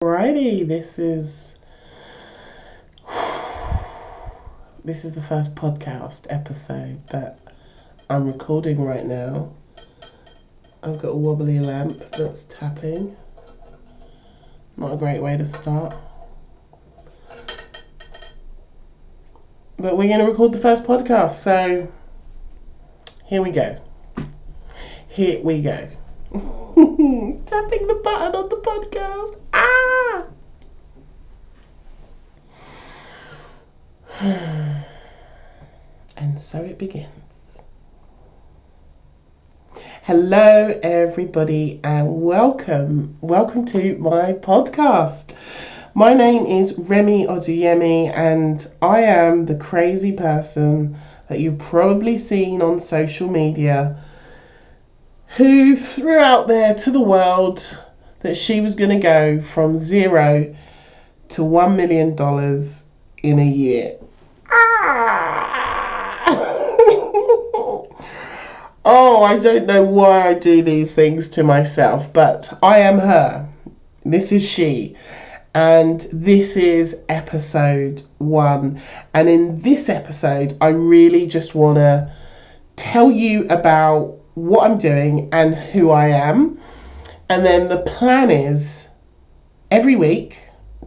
Alrighty, this is the first podcast episode that I'm recording right now. I've got a wobbly lamp that's tapping. Not a great way to start. But we're going to record the first podcast, so here we go. Here we go. Tapping the button on the podcast. Ah! And so it begins. Hello everybody and welcome to my podcast. My name is Remi and I am the crazy person that you've probably seen on social media who threw out there to the world that she was going to go from 0 to $1 million in a year. Oh, I don't know why I do these things to myself, but I am her. This is she. And this is episode 1. And in this episode, I really just want to tell you about what I'm doing and who I am. And then the plan is every week,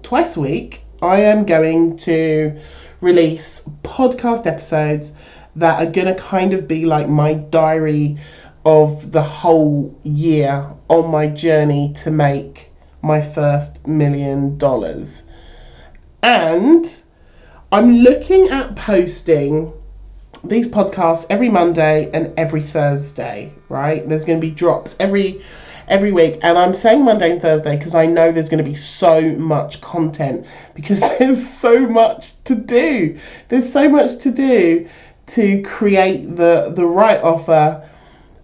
twice a week, I am going to release podcast episodes that are going to kind of be like my diary of the whole year on my journey to make my first $1 million. And I'm looking at posting these podcasts every Monday and every Thursday, right? There's going to be drops every week, and I'm saying Monday and Thursday because I know there's going to be so much content because there's so much to do. There's so much to do to create the right offer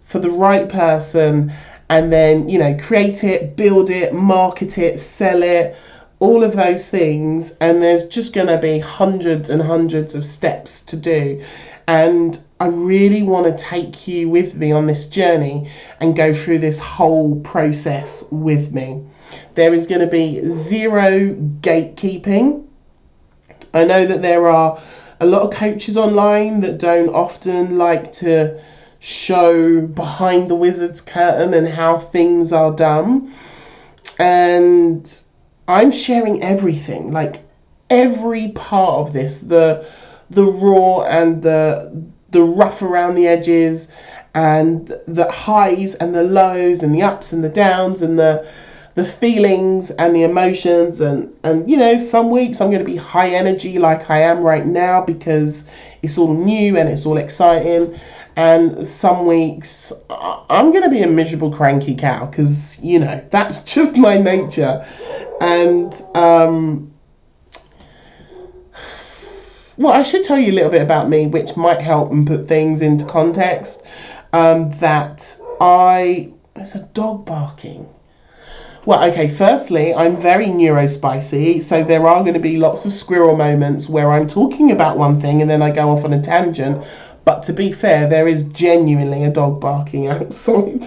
for the right person, and then, you know, create it, build it, market it, sell it, all of those things. And there's just going to be hundreds and hundreds of steps to do. And I really want to take you with me on this journey and go through this whole process with me. There is going to be zero gatekeeping. I know that there are a lot of coaches online that don't often like to show behind the wizard's curtain and how things are done. And I'm sharing everything, like every part of this, the raw and the rough around the edges, and the highs and the lows and the ups and the downs and the feelings and the emotions, and you know, some weeks I'm going to be high energy like I am right now because it's all new and it's all exciting, and some weeks I'm going to be a miserable cranky cow because, you know, that's just my nature. And well, I should tell you a little bit about me, which might help and put things into context. There's a dog barking. Well, okay, firstly, I'm very neurospicy, so there are going to be lots of squirrel moments where I'm talking about one thing and then I go off on a tangent. But to be fair, there is genuinely a dog barking outside.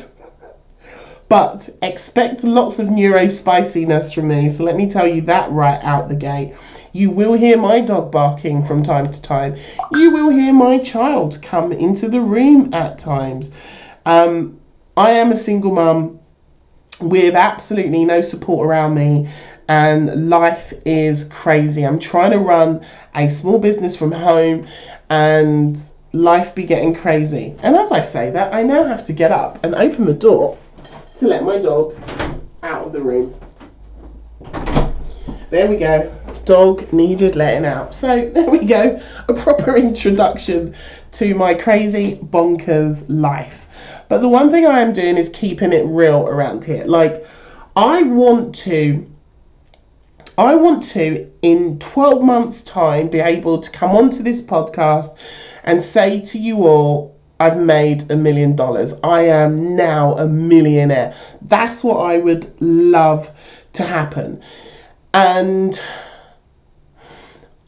But expect lots of neurospiciness from me, so let me tell you that right out the gate. You will hear my dog barking from time to time. You will hear my child come into the room at times. I am a single mum with absolutely no support around me, and life is crazy. I'm trying to run a small business from home, and life be getting crazy. And as I say that, I now have to get up and open the door to let my dog out of the room. There we go. Dog needed letting out. So there we go. A proper introduction to my crazy bonkers life. But the one thing I am doing is keeping it real around here. Like, I want to in 12 months time be able to come onto this podcast and say to you all, I've made $1 million. I am now a millionaire. That's what I would love to happen. And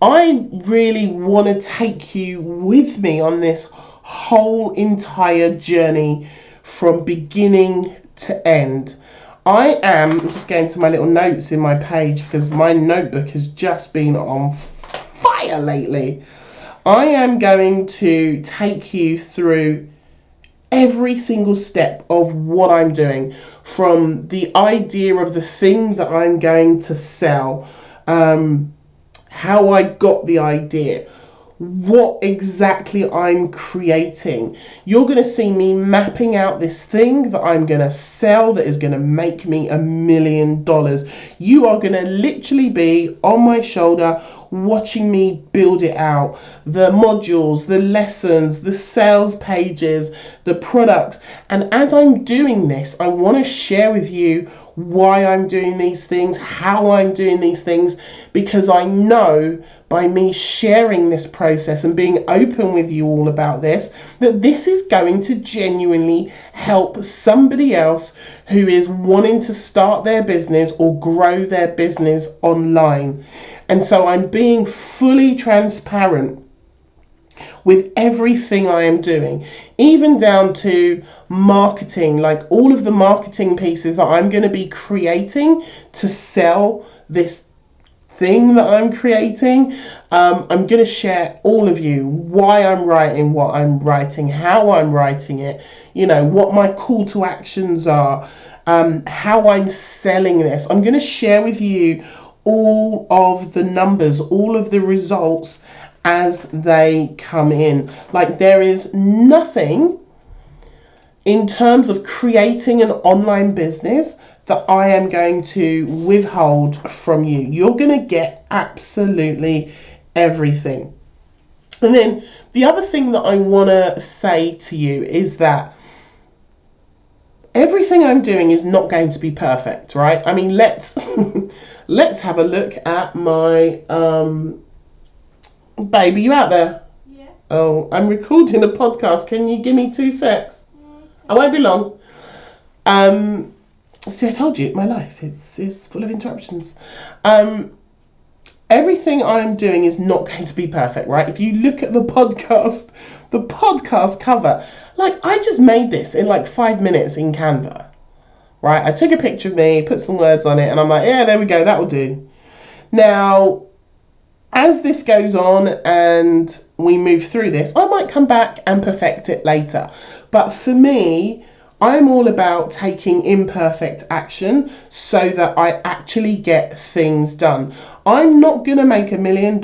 I really want to take you with me on this whole entire journey from beginning to end. I'm just going to my little notes in my page because my notebook has just been on fire lately. I am going to take you through every single step of what I'm doing, from the idea of the thing that I'm going to sell, how I got the idea, what exactly I'm creating. You're going to see me mapping out this thing that I'm going to sell that is going to make me $1 million. You are going to literally be on my shoulder watching me build it out. The modules, the lessons, the sales pages, the products. And as I'm doing this, I want to share with you why I'm doing these things, how I'm doing these things, because I know by me sharing this process and being open with you all about this, that this is going to genuinely help somebody else who is wanting to start their business or grow their business online. And so I'm being fully transparent with everything I am doing, even down to marketing, like all of the marketing pieces that I'm going to be creating to sell this thing that I'm creating. I'm going to share all of you why I'm writing what I'm writing, how I'm writing it, what my call to actions are, how I'm selling this. I'm going to share with you all of the numbers, all of the results as they come in. Like, there is nothing in terms of creating an online business that I am going to withhold from you. You're going to get absolutely everything. And then the other thing that I want to say to you is that everything I'm doing is not going to be perfect, right? I mean, let's let's have a look at my baby. You out there? Yeah. Oh, I'm recording a podcast. Can you give me 2 secs? I won't be long. See, I told you, my life is full of interruptions. Everything I'm doing is not going to be perfect, right? If you look at the podcast cover, like, I just made this in like 5 minutes in Canva, right? I took a picture of me, put some words on it, and I'm like, yeah, there we go, that'll do. Now, as this goes on and we move through this, I might come back and perfect it later. But for me, I'm all about taking imperfect action so that I actually get things done. I'm not going to make $1 million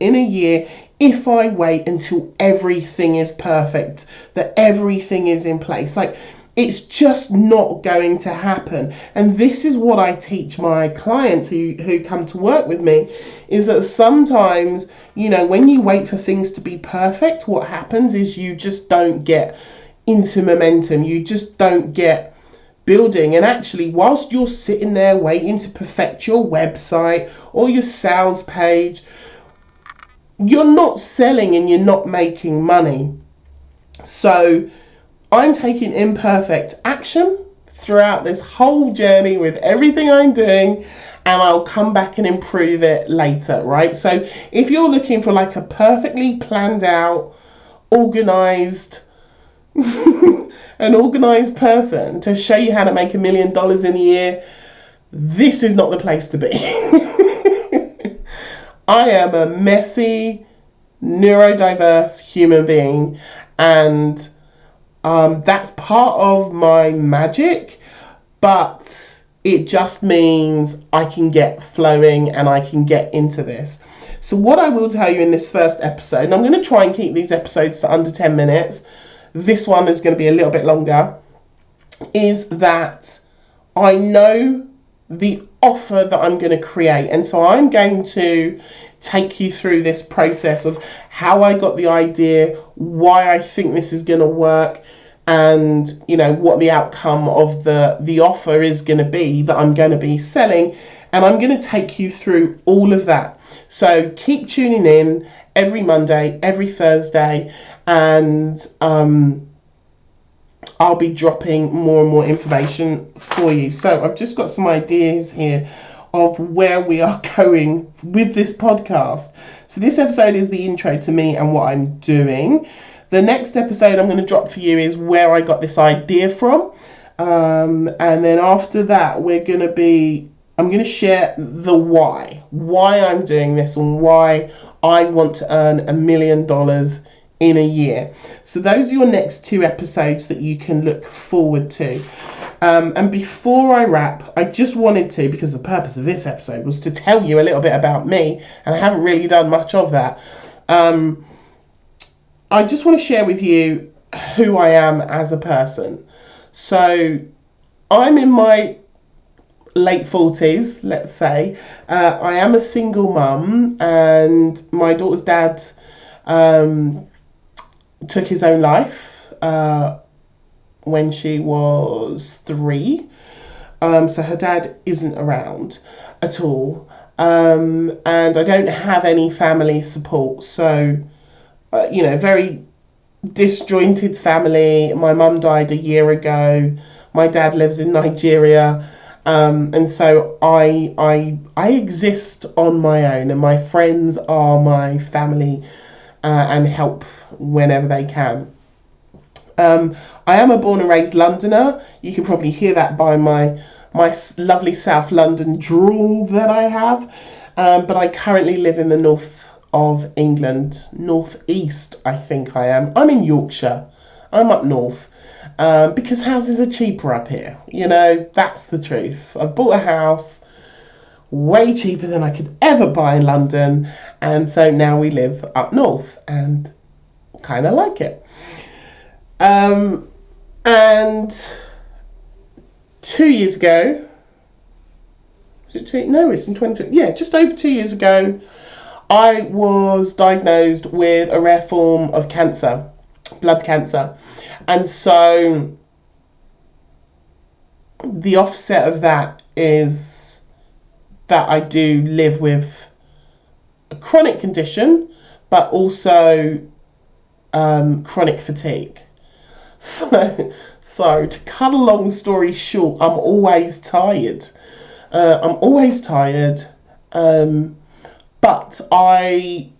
in a year if I wait until everything is perfect, that everything is in place. Like, it's just not going to happen. And this is what I teach my clients who come to work with me, is that sometimes, when you wait for things to be perfect, what happens is you just don't get into momentum. You just don't get building. And actually, whilst you're sitting there waiting to perfect your website or your sales page, you're not selling and you're not making money. So I'm taking imperfect action throughout this whole journey with everything I'm doing, and I'll come back and improve it later, right? So if you're looking for like a perfectly planned out, organized, an organized person to show you how to make $1 million in a year, this is not the place to be. I am a messy, neurodiverse human being, and that's part of my magic, but it just means I can get flowing and I can get into this. So what I will tell you in this first episode, and I'm going to try and keep these episodes to under 10 minutes, this one is going to be a little bit longer, is that I know the offer that I'm going to create. And so I'm going to take you through this process of how I got the idea, why I think this is going to work, and what the outcome of the offer is going to be that I'm going to be selling. And I'm going to take you through all of that. So keep tuning in every Monday, every Thursday, and I'll be dropping more and more information for you. So I've just got some ideas here of where we are going with this podcast. So this episode is the intro to me and what I'm doing. The next episode I'm going to drop for you is where I got this idea from. And then after that, I'm going to share the why I'm doing this and why I want to earn $1 million in a year. So those are your next 2 episodes that you can look forward to. And before I wrap, I just wanted to, because the purpose of this episode was to tell you a little bit about me, and I haven't really done much of that. I just want to share with you who I am as a person. So I'm in my late 40s, let's say. I am a single mum, and my daughter's dad took his own life when she was 3. So her dad isn't around at all. And I don't have any family support. So, very disjointed family. My mum died a year ago. My dad lives in Nigeria. And so I exist on my own, and my friends are my family and help whenever they can. I am a born and raised Londoner. You can probably hear that by my lovely South London drawl that I have. But I currently live in the north of England, northeast, I think I am. I'm in Yorkshire. I'm up north. Because houses are cheaper up here. That's the truth. I've bought a house way cheaper than I could ever buy in London, and so now we live up north and kind of like it. And 2 years ago, is it 2? No, it's in 2020. Yeah, just over 2 years ago, I was diagnosed with a rare form of cancer, blood cancer. And so the offset of that is that I do live with a chronic condition, but also chronic fatigue. So to cut a long story short, I'm always tired. But I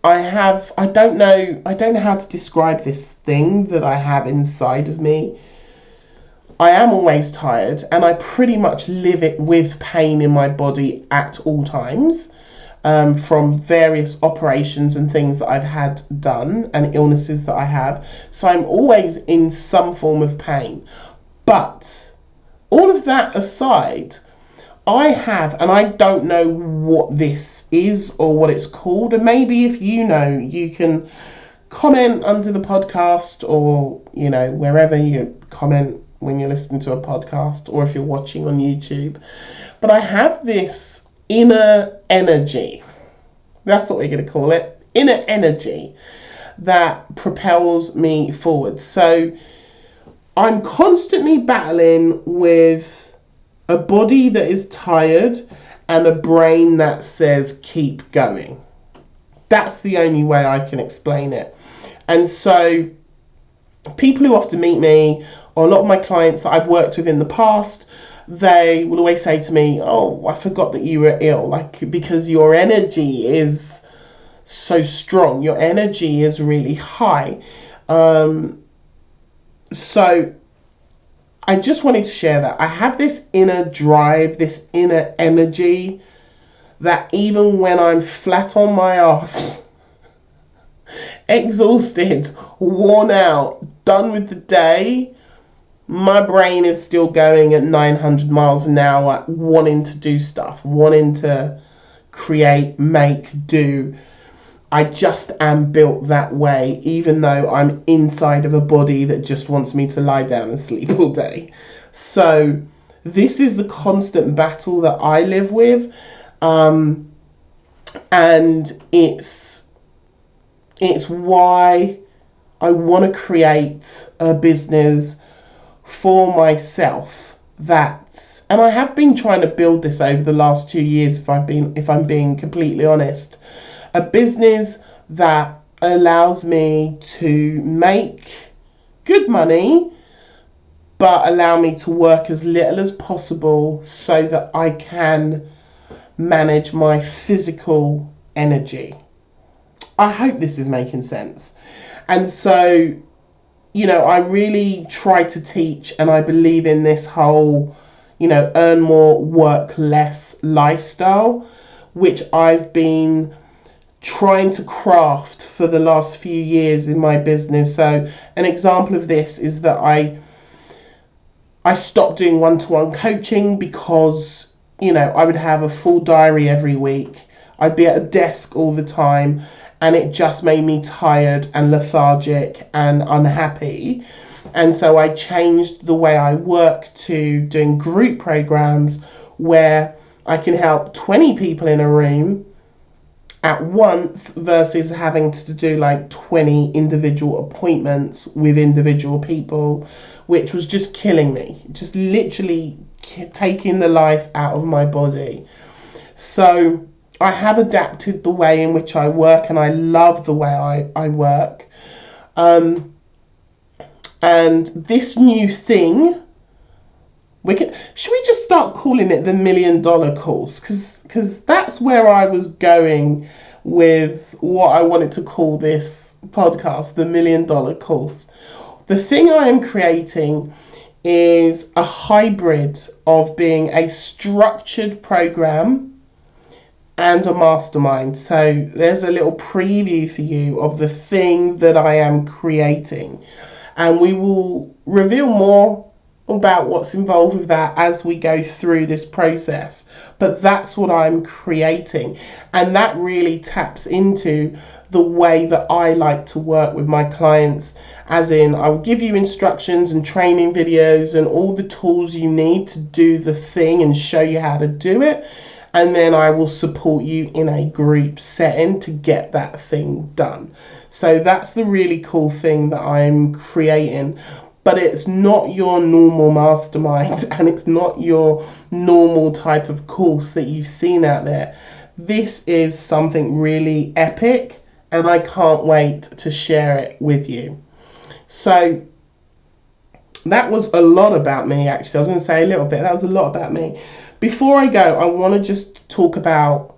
don't know how to describe this thing that I have inside of me. I am always tired, and I pretty much live it with pain in my body at all times, from various operations and things that I've had done and illnesses that I have. So I'm always in some form of pain. But all of that aside, I have, and I don't know what this is or what it's called, and maybe if you know, you can comment under the podcast, or wherever you comment when you're listening to a podcast, or if you're watching on YouTube. But I have this inner energy, that's what we're going to call it, inner energy that propels me forward. So I'm constantly battling with a body that is tired and a brain that says keep going. That's the only way I can explain it. And so people who often meet me, or a lot of my clients that I've worked with in the past, they will always say to me, oh, I forgot that you were ill, because your energy is so strong, your energy is really high. So I just wanted to share that. I have this inner drive, this inner energy, that even when I'm flat on my ass, exhausted, worn out, done with the day, my brain is still going at 900 miles an hour, wanting to do stuff, wanting to create, make, do. I just am built that way, even though I'm inside of a body that just wants me to lie down and sleep all day. So this is the constant battle that I live with. And it's why I want to create a business for myself and I have been trying to build this over the last 2 years, if I'm being completely honest. A business that allows me to make good money, but allow me to work as little as possible so that I can manage my physical energy. I hope this is making sense. And so I really try to teach, and I believe in this whole, earn more, work less lifestyle, which I've been trying to craft for the last few years in my business. So an example of this is that I stopped doing one-to-one coaching because, I would have a full diary every week. I'd be at a desk all the time, and it just made me tired and lethargic and unhappy. And so I changed the way I work to doing group programs where I can help 20 people in a room at once versus having to do like 20 individual appointments with individual people, which was just killing me, just literally taking the life out of my body. So I have adapted the way in which I work, and I love the way I work. And this new thing, should we just start calling it the $1 million course? Because that's where I was going with what I wanted to call this podcast, the $1 million course. The thing I am creating is a hybrid of being a structured program and a mastermind. So there's a little preview for you of the thing that I am creating. And we will reveal more about what's involved with that as we go through this process. But that's what I'm creating. And that really taps into the way that I like to work with my clients, as in I will give you instructions and training videos and all the tools you need to do the thing and show you how to do it. And then I will support you in a group setting to get that thing done. So that's the really cool thing that I'm creating. But it's not your normal mastermind, and it's not your normal type of course that you've seen out there. This is something really epic, and I can't wait to share it with you. So that was a lot about me, actually. I was going to say a little bit. That was a lot about me. Before I go, I want to just talk about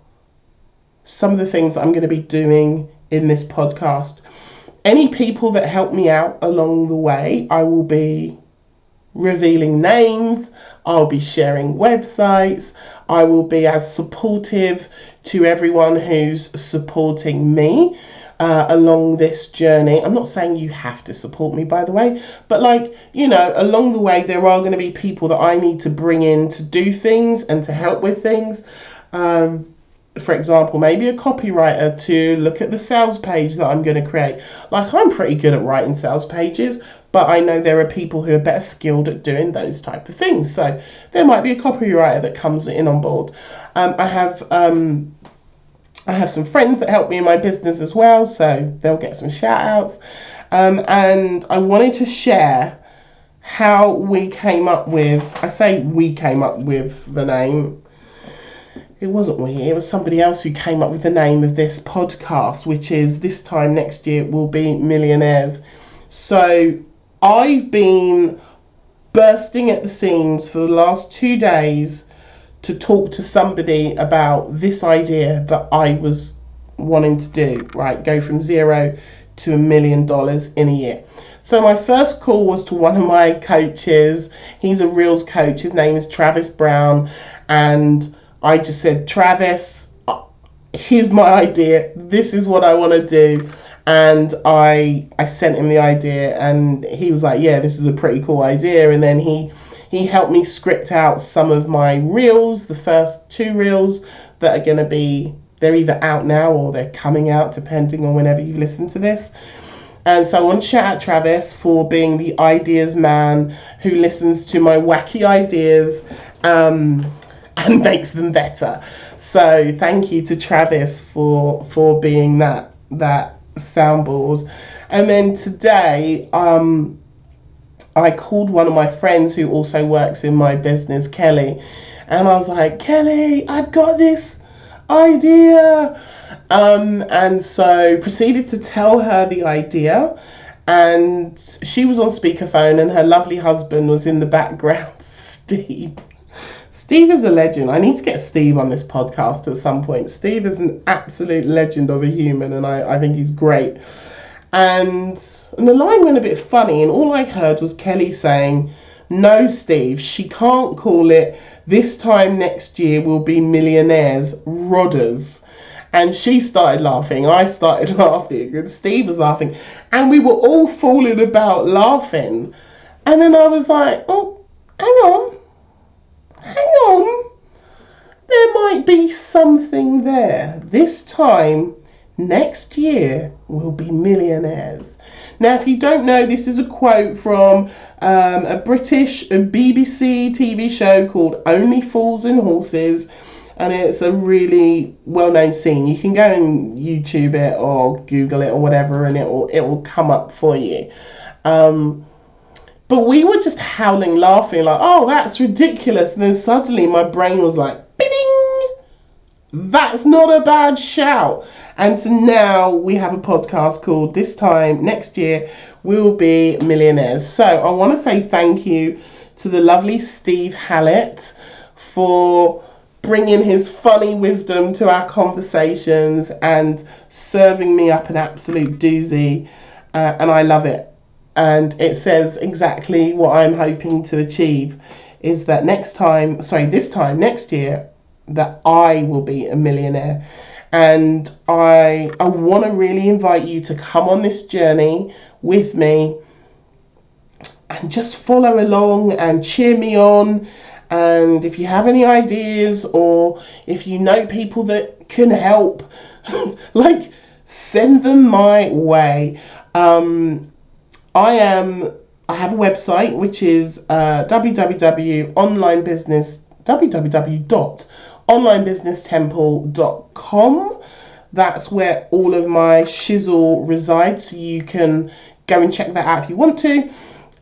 some of the things I'm going to be doing in this podcast. Any people that help me out along the way, I will be revealing names, I'll be sharing websites, I will be as supportive to everyone who's supporting me along this journey. I'm not saying you have to support me, by the way, but along the way there are going to be people that I need to bring in to do things and to help with things. For example, maybe a copywriter to look at the sales page that I'm going to create. I'm pretty good at writing sales pages, but I know there are people who are better skilled at doing those type of things. So there might be a copywriter that comes in on board. I have some friends that help me in my business as well, so they'll get some shout outs. And I wanted to share how we came up with, I say we came up with the name. It wasn't we, it was somebody else who came up with the name of this podcast, which is This Time Next Year We'll Be Millionaires. So I've been bursting at the seams for the last 2 days to talk to somebody about this idea that I was wanting to do, right? Go from zero to $1 million in a year. So my first call was to one of my coaches. He's a Reels coach. His name is Travis Brown. And I just said, Travis, here's my idea. This is what I want to do. And I sent him the idea, and he was like, yeah, this is a pretty cool idea. And then he helped me script out some of my reels, the first 2 reels that are going to be, they're either out now or they're coming out, depending on whenever you listen to this. And so I want to shout out Travis for being the ideas man who listens to my wacky ideas and makes them better. So thank you to Travis for being that soundboard. And then today, I called one of my friends who also works in my business, Kelly, and I was like, Kelly, I've got this idea. And so proceeded to tell her the idea, and she was on speakerphone and her lovely husband was in the background, Steve. Steve is a legend. I need to get Steve on this podcast at some point. Steve is an absolute legend of a human, and I think he's great. And the line went a bit funny, and all I heard was Kelly saying, "No, Steve, she can't call it this time next year we'll be millionaires, rodders." And she started laughing, I started laughing, and Steve was laughing, and we were all falling about laughing. And then I was like, oh, hang on, there might be something there. This time next year we'll be millionaires. Now, if you don't know, this is a quote from a BBC TV show called Only Fools and Horses, and it's a really well-known scene. You can go and YouTube it or Google it or whatever, and it will come up for you. But we were just howling, laughing, like, oh, that's ridiculous. And then suddenly my brain was like, bing! That's not a bad shout. And so now we have a podcast called This Time Next Year We'll Be Millionaires. So I want to say thank you to the lovely Steve Hallett for bringing his funny wisdom to our conversations and serving me up an absolute doozy. And I love it. And it says exactly what I'm hoping to achieve, is that this time next year, that I will be a millionaire. And I want to really invite you to come on this journey with me and just follow along and cheer me on. And if you have any ideas, or if you know people that can help, like, send them my way. I have a website, which is www.onlinebusinesstemple.com. That's where all of my shizzle resides, so you can go and check that out if you want to.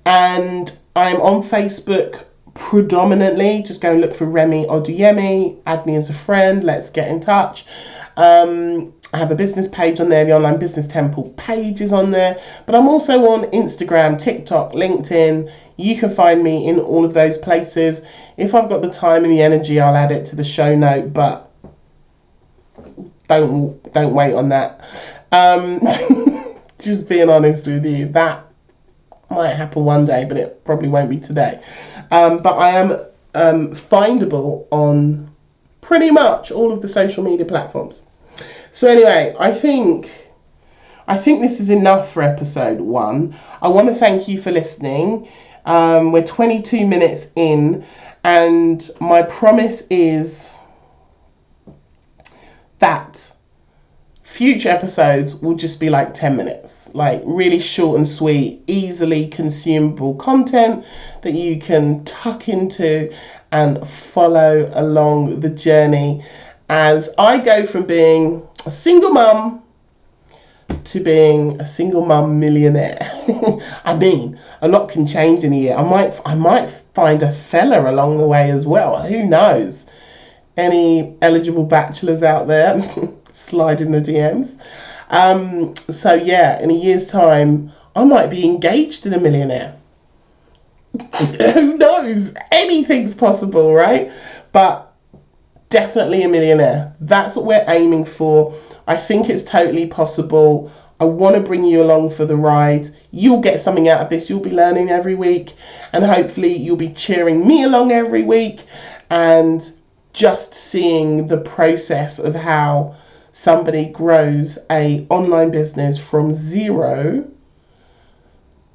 And I'm on Facebook predominantly. Just go and look for Remi Oduyemi, add me as a friend, let's get in touch. I have a business page on there. The Online Business Temple page is on there. But I'm also on Instagram, TikTok, LinkedIn. You can find me in all of those places. If I've got the time and the energy, I'll add it to the show note. But don't wait on that. Just being honest with you, that might happen one day, but it probably won't be today. But I am findable on pretty much all of the social media platforms. So anyway, I think this is enough for episode 1. I want to thank you for listening. We're 22 minutes in, and my promise is that future episodes will just be like 10 minutes, like really short and sweet, easily consumable content that you can tuck into and follow along the journey as I go from being a single mum to being a single mum millionaire. I mean, a lot can change in a year. I might find a fella along the way as well. Who knows? Any eligible bachelors out there? Slide in the DMs. So yeah, in a year's time, I might be engaged to a millionaire. Who knows? Anything's possible, right? But definitely a millionaire. That's what we're aiming for. I think it's totally possible. I want to bring you along for the ride. You'll get something out of this. You'll be learning every week, and hopefully you'll be cheering me along every week and just seeing the process of how somebody grows a online business from 0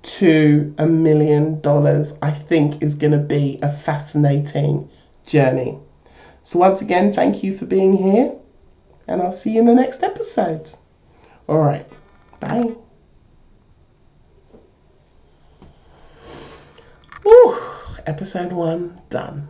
to $1 million. I think is going to be a fascinating journey. So once again, thank you for being here, and I'll see you in the next episode. All right, bye. Woo, episode 1 done.